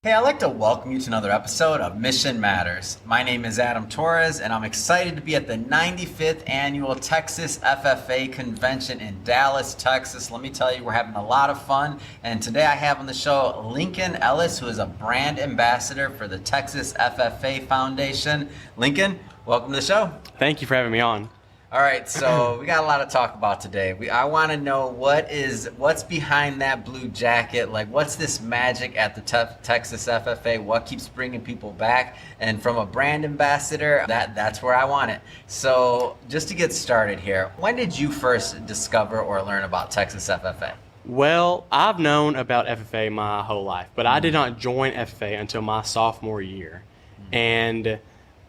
Hey, I'd like to welcome you to another episode of Mission Matters. My name is Adam Torres, and I'm excited to be at the 95th Annual Texas FFA Convention in Dallas, Texas. Let me tell you, we're having a lot of fun. And today I have on the show Lincoln Ellis, who is a brand ambassador for the Texas FFA Foundation. Lincoln, welcome to the show. Thank you for having me on. All right, so we got a lot to talk about today. I want to know what's behind that blue jacket. Like, what's this magic at the Texas FFA? What keeps bringing people back? And from a brand ambassador, that's where I want it. So, just to get started here, when did you first discover or learn about Texas FFA? Well, I've known about FFA my whole life, but I did not join FFA until my sophomore year. And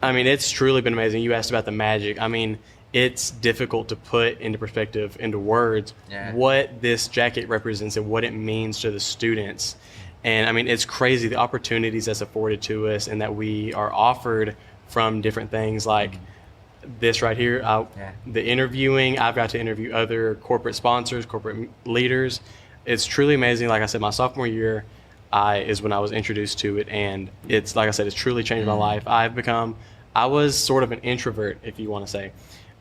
I mean, it's truly been amazing. You asked about the magic. I mean, it's difficult to put into perspective, into words, what this jacket represents and what it means to the students. And I mean, it's crazy the opportunities that's afforded to us and that we are offered from different things like this right here. The interviewing, I've got to interview other corporate sponsors, corporate leaders. It's truly amazing. Like I said, my sophomore year is when I was introduced to it. And it's, like I said, it's truly changed my life. I was sort of an introvert, if you want to say.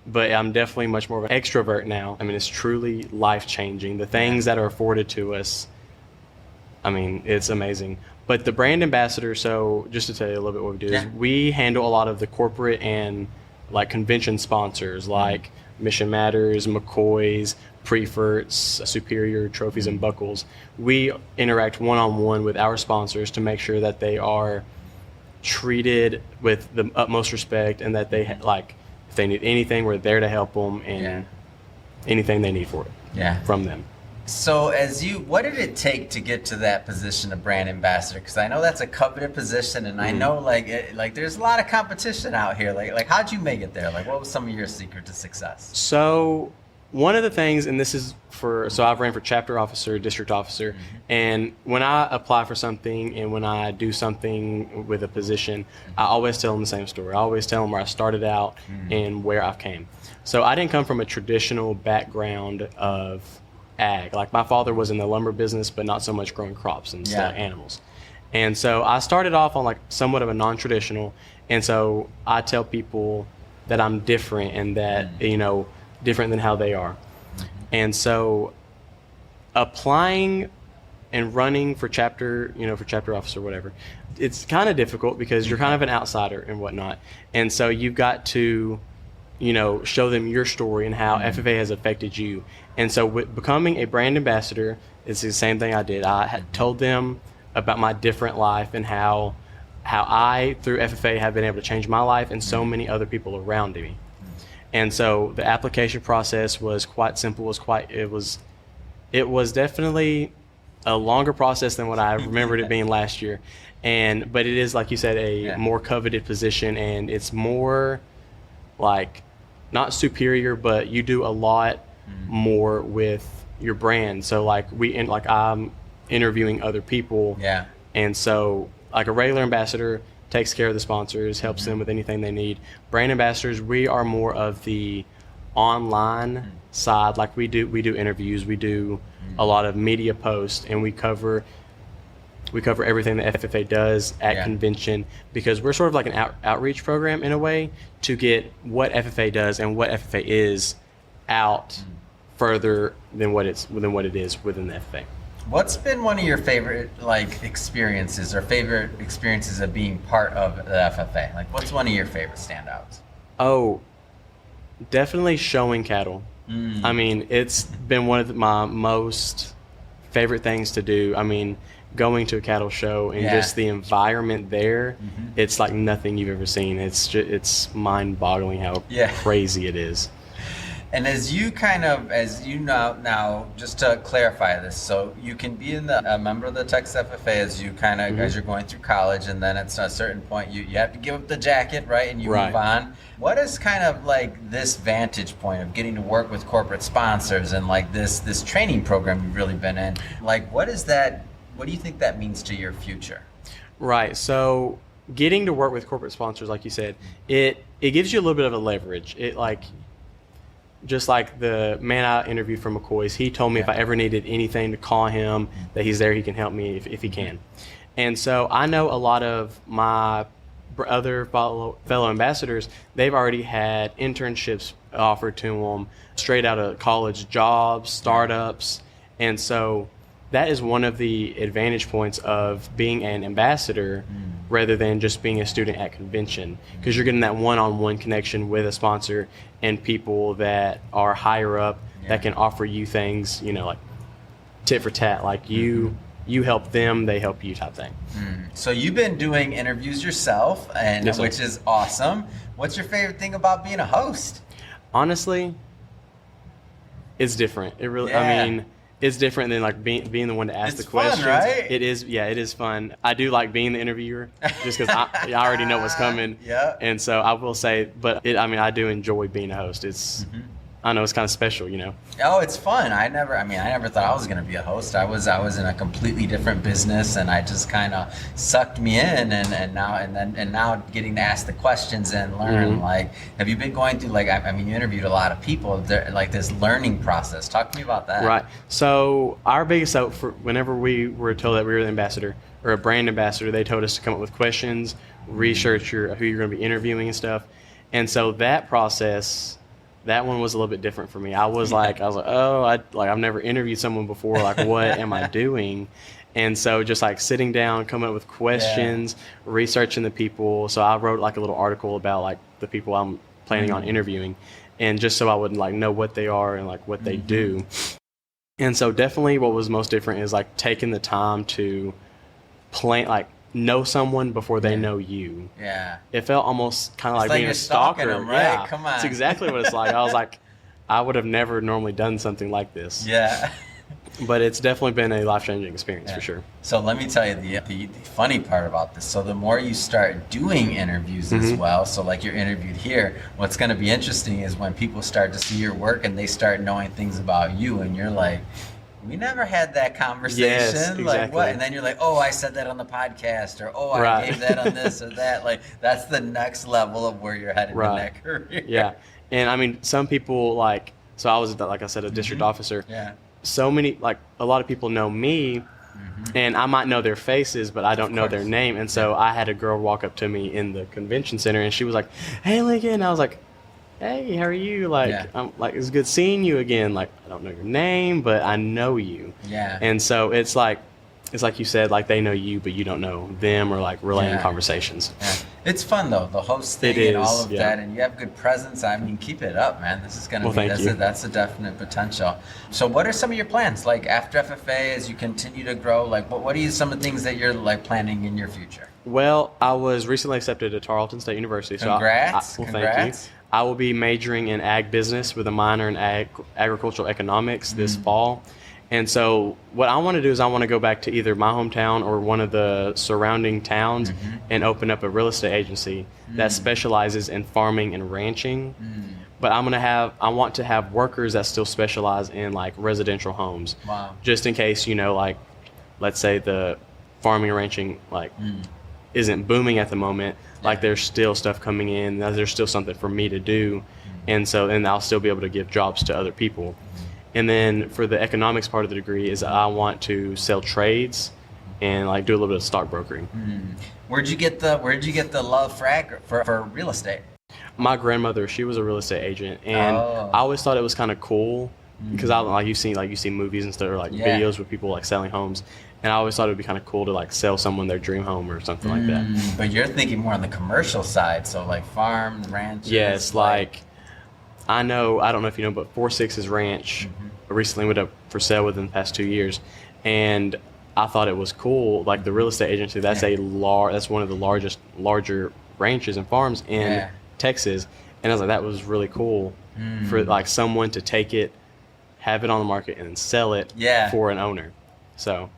But I'm definitely much more of an extrovert now. I mean, it's truly life-changing. The things that are afforded to us, I mean, it's amazing. But the brand ambassador, so just to tell you a little bit what we do, is we handle a lot of the corporate and like convention sponsors like Mission Matters, McCoy's, Preferts, Superior, Trophies, and Buckles. We interact one-on-one with our sponsors to make sure that they are treated with the utmost respect and that they if they need anything, we're there to help them and anything they need for it from them. So what did it take to get to that position of brand ambassador? Because I know that's a coveted position, and I know like there's a lot of competition out here. Like how'd you make it there? Like, what was some of your secret to success? So one of the things, and this is I've ran for chapter officer, district officer, and when I apply for something and when I do something with a position, I always tell them the same story. I always tell them where I started out and where I came. So I didn't come from a traditional background of ag. Like my father was in the lumber business, but not so much growing crops and animals. And so I started off on like somewhat of a non-traditional, and so I tell people that I'm different and that, different than how they are. And so applying and running for chapter officer or whatever, it's kind of difficult because you're kind of an outsider and whatnot. And so you've got to, show them your story and how FFA has affected you. And so with becoming a brand ambassador, it's the same thing I did. I had told them about my different life and how I, through FFA, have been able to change my life and so many other people around me. And so the application process was quite simple. It was definitely a longer process than what I remembered it being last year. But it is, like you said, a more coveted position, and it's more like not superior, but you do a lot more with your brand. So like I'm interviewing other people. And so like a regular ambassador takes care of the sponsors, helps them with anything they need. Brand ambassadors, we are more of the online side. Like we do interviews, we do a lot of media posts, and we cover everything that FFA does at convention, because we're sort of like an outreach program in a way to get what FFA does and what FFA is out further than what it is within the FFA. What's been one of your favorite experiences of being part of the FFA? Like, what's one of your favorite standouts? Oh, definitely showing cattle. I mean, it's been one of my most favorite things to do. I mean, going to a cattle show and just the environment there, it's like nothing you've ever seen. It's mind-boggling how crazy it is. And as you know now, just to clarify this, so you can be a member of the Texas FFA as you're going through college, and then at a certain point you have to give up the jacket, right, and you move on. What is kind of like this vantage point of getting to work with corporate sponsors and like this training program you've really been in? Like, what is that? What do you think that means to your future? Right. So getting to work with corporate sponsors, like you said, it gives you a little bit of a leverage. Just like the man I interviewed from McCoy's, he told me if I ever needed anything to call him, that he's there, he can help me if he can. And so I know a lot of my other fellow ambassadors, they've already had internships offered to them, straight out of college jobs, startups. And so that is one of the advantage points of being an ambassador rather than just being a student at convention, because you're getting that one-on-one connection with a sponsor and people that are higher up that can offer you things, you know, like tit for tat, like you help them, they help you type thing. So you've been doing interviews yourself, and Yes, sir. which is awesome. What's your favorite thing about being a host? Honestly, it's different. It really, Yeah. I mean, it's different than like being the one to ask It's the fun, questions. right? It is, yeah, it is fun. I do like being the interviewer just because I already know what's coming. Yeah. And so I will say, but I mean, I do enjoy being a host. It's, I know it's kind of special, you know. Oh, it's fun. I never thought I was going to be a host. I was in a completely different business, and I just kind of sucked me in, and now getting to ask the questions and learn. Like, have you been going through, like, I mean, you interviewed a lot of people, like this learning process. Talk to me about that. Right. So our biggest hope for whenever we were told that we were the ambassador or a brand ambassador, they told us to come up with questions, research who you're going to be interviewing and stuff. And so that process, that one was a little bit different for me. I was like, oh, I've never interviewed someone before. Like, what am I doing? And so just like sitting down, coming up with questions, researching the people. So I wrote like a little article about like the people I'm planning on interviewing, and just so I would like know what they are and like what they do. And so definitely what was most different is like taking the time to plan, like know someone before they know you. Yeah. It felt almost kind of like like being you're a stalker. stalking 'em, right? Yeah, Come on. It's exactly what it's like. I was like, I would have never normally done something like this. Yeah. But it's definitely been a life-changing experience for sure. So let me tell you the funny part about this. So the more you start doing interviews as well, so like you're interviewed here, what's going to be interesting is when people start to see your work and they start knowing things about you, and you're like, we never had that conversation. Yes, Like exactly. what? And then you're like, oh, I said that on the podcast, or oh, I Right. gave that on this or that. Like that's the next level of where you're headed in Right. that career. Yeah. And I mean, some people like, so I was, like I said, a district officer. Yeah. So many, like a lot of people know me, and I might know their faces, but I don't know their course. name. And so I had a girl walk up to me in the convention center, and she was like, "Hey, Lincoln." And I was like, "Hey, how are you?" Like, Yeah. I'm like, "It's good seeing you again." Like, I don't know your name, but I know you. Yeah. And so it's like you said, like they know you, but you don't know them, or like relaying Yeah. conversations. Yeah. It's fun though, the host thing It and all is, of yeah. that, and you have good presence. I mean, keep it up, man. This is gonna Well, be thank you. that's a definite potential. So, what are some of your plans like after FFA as you continue to grow? Like, what are some of the things that you're like planning in your future? Well, I was recently accepted to Tarleton State University. Congrats. Thank Congrats. you. I will be majoring in ag business with a minor in agricultural economics this fall. And so what I want to do is I want to go back to either my hometown or one of the surrounding towns and open up a real estate agency that specializes in farming and ranching. But I want to have workers that still specialize in like residential homes. Wow. Just in case, you know, like let's say the farming and ranching like isn't booming at the moment, like there's still stuff coming in, there's still something for me to do. And I'll still be able to give jobs to other people. And then for the economics part of the degree is I want to sell trades and like do a little bit of stockbrokering. Where'd you get the love for real estate? My grandmother, she was a real estate agent, and I always thought it was kind of cool because you see movies and stuff, or like videos with people like selling homes, and I always thought it would be kind of cool to like sell someone their dream home or something like that. But you're thinking more on the commercial side, so like farm, ranches. Yes, like I don't know if you know, but 4-6's ranch recently went up for sale within the past 2 years, and I thought it was cool. Like the real estate agency, that's that's one of the larger ranches and farms in Texas, and I was like, that was really cool for like someone to take it, have it on the market, and then sell it for an owner. So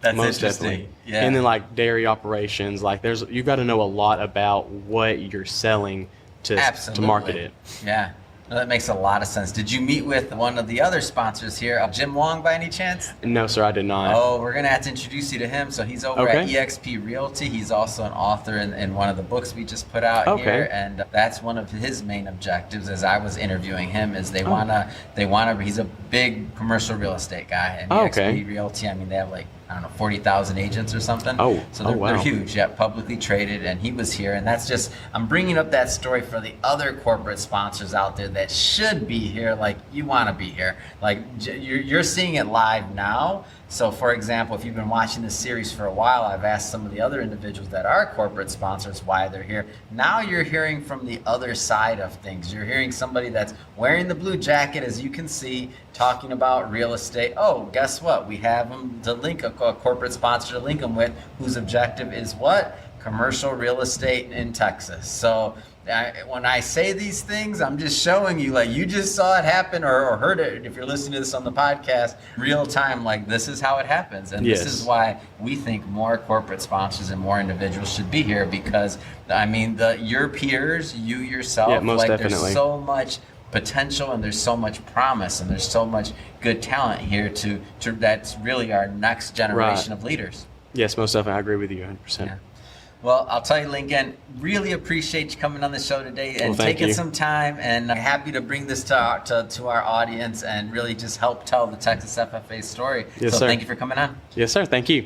That's most interesting. definitely. Yeah. And then like dairy operations, like you've got to know a lot about what you're selling to market it. Yeah. No, that makes a lot of sense. Did you meet with one of the other sponsors here, Jim Wong, by any chance? No, sir, I did not. Oh, we're going to have to introduce you to him. So he's over at eXp Realty. He's also an author in one of the books we just put out here. And that's one of his main objectives as I was interviewing him is he's a big commercial real estate guy. And eXp Realty, I mean, they have like I don't know, 40,000 agents or something. Oh, so they're, wow. they're huge, yeah, publicly traded, and he was here. And that's just, I'm bringing up that story for the other corporate sponsors out there that should be here, like you want to be here. Like you're seeing it live now. So for example, if you've been watching this series for a while, I've asked some of the other individuals that are corporate sponsors why they're here. Now you're hearing from the other side of things. You're hearing somebody that's wearing the blue jacket, as you can see, talking about real estate. Oh, guess what? We have them to link a corporate sponsor to link them with, whose objective is what? Commercial real estate in Texas. So when I say these things, I'm just showing you, like, you just saw it happen or heard it, if you're listening to this on the podcast, real time, like, this is how it happens. And Yes. this is why we think more corporate sponsors and more individuals should be here, because, I mean, your peers, you yourself, Yeah, most like, definitely. there's so much potential and there's so much promise and there's so much good talent here to that's really our next generation Right. of leaders. Yes, most definitely. I agree with you 100%. Yeah. Well, I'll tell you, Lincoln, really appreciate you coming on the show today and Well, thank taking you. some time, and I'm happy to bring this to our audience and really just help tell the Texas FFA story. Yes, so sir. thank you for coming on. Yes, sir. Thank you.